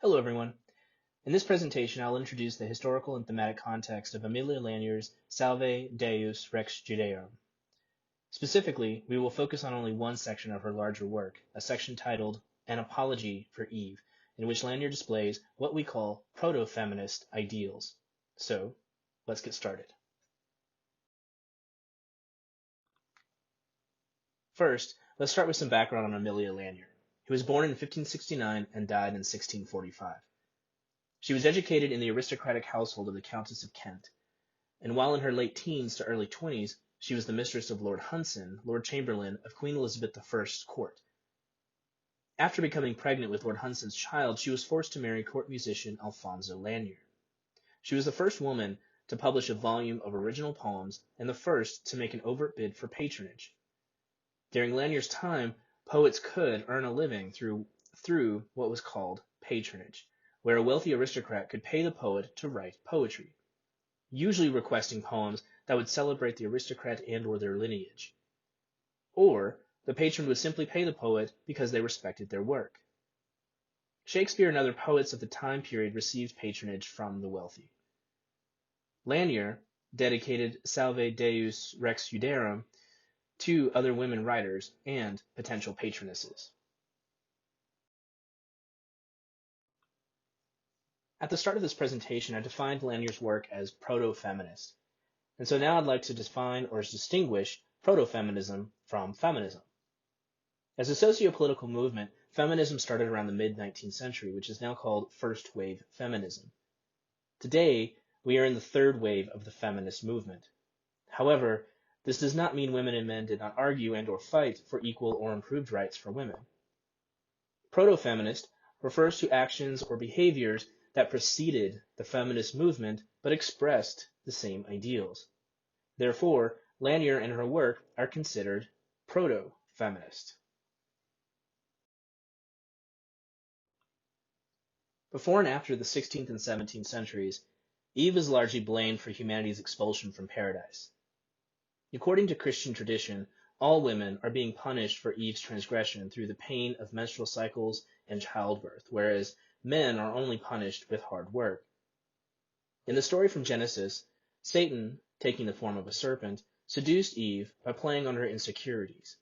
Hello everyone. In this presentation, I'll introduce the historical and thematic context of Aemilia Lanyer's Salve, Deus, Rex Judaeorum. Specifically, we will focus on only one section of her larger work, a section titled An Apology for Eve, in which Lanyer displays what we call proto feminist ideals. So, let's get started. First, let's start with some background on Aemilia Lanyer, who was born in 1569 and died in 1645. She was educated in the aristocratic household of the Countess of Kent, and while in her late teens to early 20s, she was the mistress of Lord Hunson, Lord Chamberlain of Queen Elizabeth I's court. After becoming pregnant with Lord Hunson's child, she was forced to marry court musician Alfonso Lanyer. She was the first woman to publish a volume of original poems and the first to make an overt bid for patronage. During Lanyer's time, poets could earn a living through what was called patronage, where a wealthy aristocrat could pay the poet to write poetry, usually requesting poems that would celebrate the aristocrat and or their lineage. Or the patron would simply pay the poet because they respected their work. Shakespeare and other poets of the time period received patronage from the wealthy. Lanyer dedicated Salve Deus Rex Judaeorum to other women writers and potential patronesses. At the start of this presentation, I defined Lanyer's work as proto-feminist, and so now I'd like to define or distinguish proto-feminism from feminism. As a socio-political movement, feminism started around the mid-19th century, which is now called first-wave feminism. Today, we are in the third wave of the feminist movement. However, this does not mean women and men did not argue and or fight for equal or improved rights for women. Proto-feminist refers to actions or behaviors that preceded the feminist movement but expressed the same ideals. Therefore, Lanyer and her work are considered proto-feminist. Before and after the 16th and 17th centuries, Eve is largely blamed for humanity's expulsion from paradise. According to Christian tradition, all women are being punished for Eve's transgression through the pain of menstrual cycles and childbirth, whereas men are only punished with hard work. In the story from Genesis, Satan, taking the form of a serpent, seduced Eve by playing on her insecurities.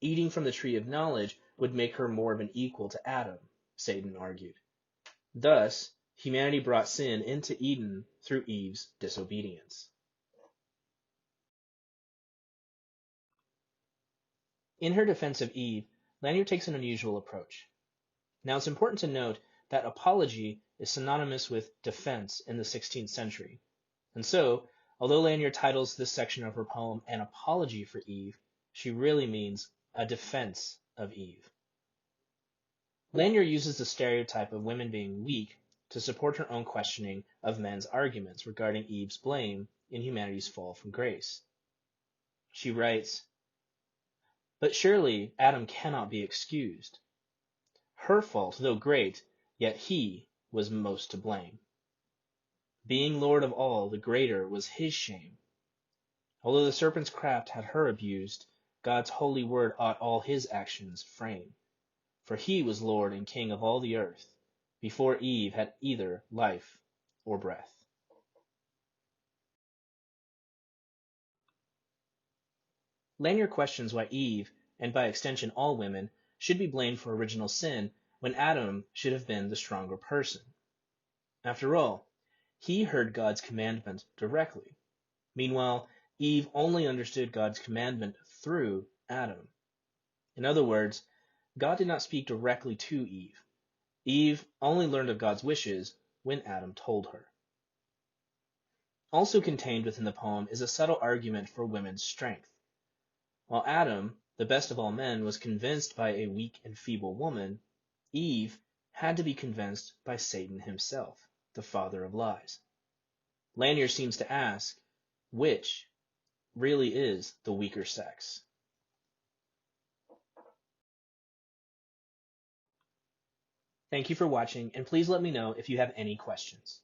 Eating from the tree of knowledge would make her more of an equal to Adam, Satan argued. Thus, humanity brought sin into Eden through Eve's disobedience. In her defense of Eve, Lanyer takes an unusual approach. Now, it's important to note that apology is synonymous with defense in the 16th century. And so, although Lanyer titles this section of her poem An Apology for Eve, she really means a defense of Eve. Lanyer uses the stereotype of women being weak to support her own questioning of men's arguments regarding Eve's blame in humanity's fall from grace. She writes, "But surely Adam cannot be excused. Her fault, though great, yet he was most to blame. Being Lord of all, the greater was his shame. Although the serpent's craft had her abused, God's holy word ought all his actions frame. For he was Lord and King of all the earth, before Eve had either life or breath." Lanyer questions why Eve, and by extension all women, should be blamed for original sin when Adam should have been the stronger person. After all, he heard God's commandment directly. Meanwhile, Eve only understood God's commandment through Adam. In other words, God did not speak directly to Eve. Eve only learned of God's wishes when Adam told her. Also contained within the poem is a subtle argument for women's strength. While Adam, the best of all men, was convinced by a weak and feeble woman, Eve had to be convinced by Satan himself, the father of lies. Lanyer seems to ask, which really is the weaker sex? Thank you for watching, and please let me know if you have any questions.